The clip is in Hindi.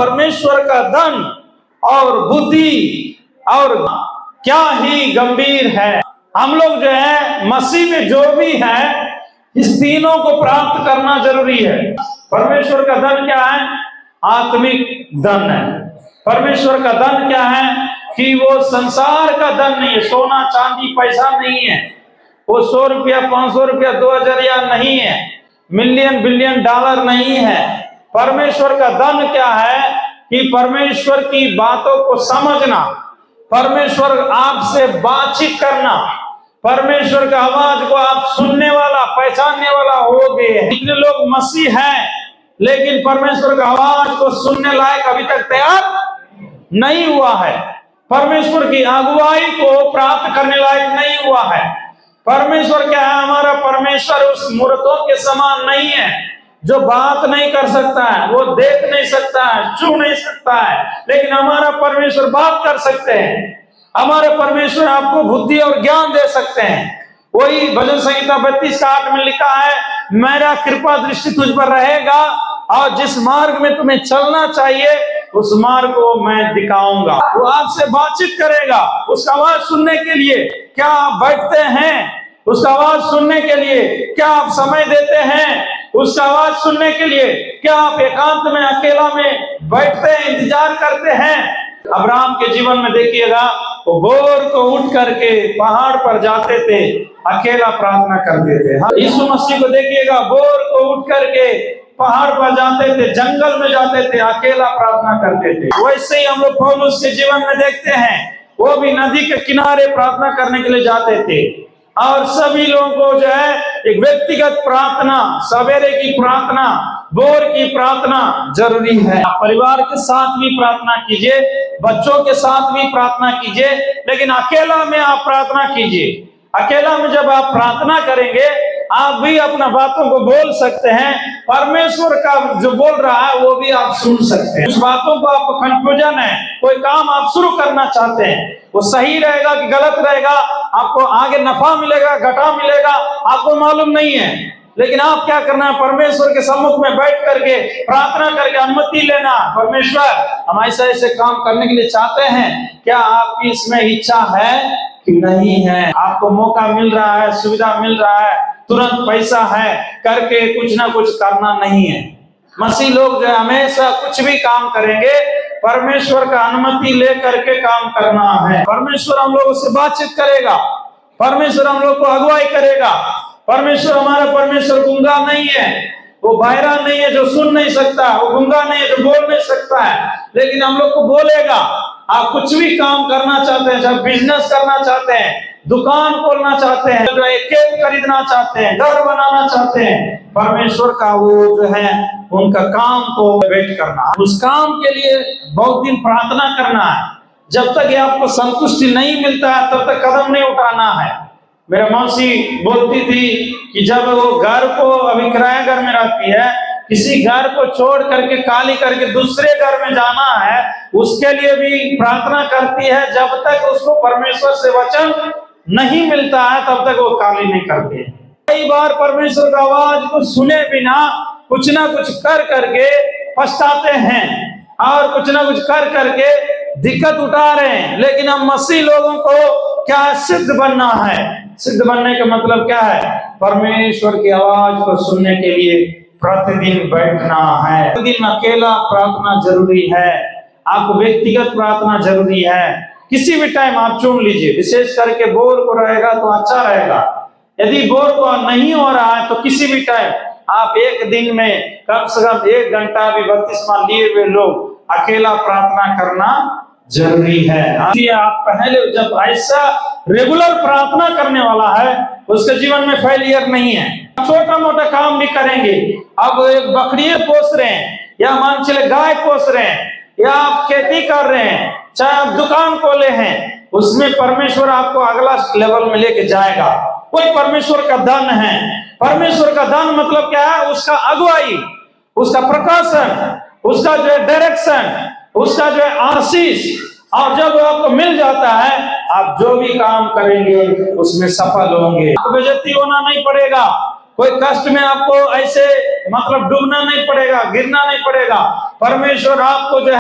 परमेश्वर का धन और बुद्धि और क्या ही गंभीर है। हम लोग जो है मसीह में जो भी है, इस तीनों को प्राप्त करना जरूरी है। परमेश्वर का धन क्या है? आत्मिक धन है। परमेश्वर का धन क्या है कि वो संसार का धन नहीं है, सोना चांदी पैसा नहीं है, वो 100 रुपया 500 रुपया 2000 या नहीं है, मिलियन बिलियन डॉलर नहीं है। परमेश्वर का धन क्या है कि परमेश्वर की बातों को समझना, परमेश्वर आपसे बातचीत करना, परमेश्वर का आवाज को आप सुनने वाला पहचानने वाला हो गए। इतने लोग मसीह हैं लेकिन परमेश्वर का आवाज को सुनने लायक अभी तक तैयार नहीं हुआ है, परमेश्वर की अगुवाई को प्राप्त करने लायक नहीं हुआ है। परमेश्वर क्या है? हमारा परमेश्वर उस मूर्तों के समान नहीं है जो बात नहीं कर सकता है, वो देख नहीं सकता है, छू नहीं सकता है, लेकिन हमारा परमेश्वर बात कर सकते हैं। हमारे परमेश्वर आपको बुद्धि और ज्ञान दे सकते हैं। वही भजन संहिता 32:8 में लिखा है, मेरा कृपा दृष्टि तुझ पर रहेगा और जिस मार्ग में तुम्हें चलना चाहिए उस मार्ग को मैं दिखाऊंगा। वो आपसे बातचीत करेगा। उसका आवाज सुनने के लिए क्या आप बैठते हैं? उसका आवाज सुनने के लिए क्या आप समय देते हैं? उसका आवाज सुनने के लिए क्या आप एकांत में अकेला में बैठते हैं, इंतजार करते हैं? अब्राहम के जीवन में देखिएगा, वो भोर को उठ करके पहाड़ पर जाते थे, अकेला प्रार्थना करते थे। यीशु मसीह को देखिएगा, भोर को उठ करके पहाड़ पर जाते थे, जंगल में जाते थे, अकेला प्रार्थना करते थे। वैसे ही हम लोग पौलुस के जीवन में देखते हैं, वो भी नदी के किनारे प्रार्थना करने के लिए जाते थे। और सभी लोगों को जो है एक व्यक्तिगत प्रार्थना, सवेरे की प्रार्थना, भोर की प्रार्थना जरूरी है। आप परिवार के साथ भी प्रार्थना कीजिए, बच्चों के साथ भी प्रार्थना कीजिए, लेकिन अकेला में आप प्रार्थना कीजिए। अकेला में जब आप प्रार्थना करेंगे, आप भी अपना बातों को बोल सकते हैं, परमेश्वर का जो बोल रहा है वो भी आप सुन सकते हैं। उस बातों को आपको कंफ्यूजन है, कोई काम आप शुरू करना चाहते हैं, वो सही रहेगा कि गलत रहेगा, आपको आगे नफा मिलेगा घाटा मिलेगा, आपको मालूम नहीं है, लेकिन आप क्या करना है? परमेश्वर के सम्मुख में बैठ करके प्रार्थना करके अनुमति लेना, परमेश्वर हम ऐसे ऐसे काम करने के लिए चाहते हैं, क्या आपकी इसमें इच्छा है कि नहीं है? आपको मौका मिल रहा है, सुविधा मिल रहा है, तुरंत पैसा है, करके कुछ ना कुछ करना नहीं है। मसीह लोग जो है हमेशा कुछ भी काम करेंगे, परमेश्वर का अनुमति ले करके काम करना है। परमेश्वर हम लोगों से बातचीत करेगा, परमेश्वर हम लोग को अगुवाई करेगा। परमेश्वर हमारा परमेश्वर गूंगा नहीं है, वो बहरा नहीं है जो सुन नहीं सकता, वो गूंगा नहीं है जो बोल नहीं सकता है, लेकिन हम लोग को बोलेगा। आप कुछ भी काम करना चाहते हैं, चाहे बिजनेस करना चाहते हैं, दुकान खोलना चाहते हैं, जो एक खेत खरीदना चाहते हैं, घर बनाना चाहते हैं, परमेश्वर का वो जो है उनका काम को वेट करना, उस काम के लिए बहुत दिन प्रार्थना करना है। जब तक ये आपको संतुष्टि नहीं मिलता है तब तक कदम नहीं उठाना है। मेरा मौसी बोलती थी कि जब वो घर को, अभी किराया घर में रहती है, किसी घर को छोड़ करके खाली करके दूसरे घर में जाना है, उसके लिए भी प्रार्थना करती है। जब तक उसको परमेश्वर से वचन नहीं मिलता है तब तक वो खाली नहीं करती। कई बार परमेश्वर का आवाज को सुने बिना कुछ ना कुछ कर करके पछताते हैं और कुछ ना कुछ कर करके दिक्कत उठा रहे हैं, लेकिन हम मसीह लोगों को क्या सिद्ध बनना है। सिद्ध बनने का मतलब क्या है? परमेश्वर की आवाज को सुनने के लिए प्रतिदिन बैठना है। प्रतिदिन अकेला प्रार्थना जरूरी है, आपको व्यक्तिगत प्रार्थना जरूरी है। किसी भी टाइम आप चुन लीजिए, विशेष करके भोर को रहेगा तो अच्छा रहेगा। यदि भोर को नहीं हो रहा है तो किसी भी टाइम आप एक दिन में कम से कम 1 घंटा भी बपतिस्मा लिए हुए लोग अकेला प्रार्थना करना जरूरी है। आप पहले जब ऐसा रेगुलर प्रार्थना करने वाला है उसके जीवन में फेलियर नहीं है। छोटा मोटा काम भी करेंगे, अब एक बकरियां पोस रहे हैं या मान चले गाय पोस रहे हैं या आप खेती कर रहे हैं, चाहे आप दुकान खोले हैं, उसमें परमेश्वर आपको अगला लेवल में लेके जाएगा। कोई परमेश्वर का धन है। परमेश्वर का धन मतलब क्या है? उसका अगुवाई, उसका प्रकाशन, उसका जो है डायरेक्शन, उसका जो है आशीष। और जब आपको मिल जाता है, आप जो भी काम करेंगे उसमें सफल होंगे। आपको बेइज्जती होना नहीं पड़ेगा, कोई कष्ट में आपको ऐसे मतलब डूबना नहीं पड़ेगा, गिरना नहीं पड़ेगा। परमेश्वर आपको जो है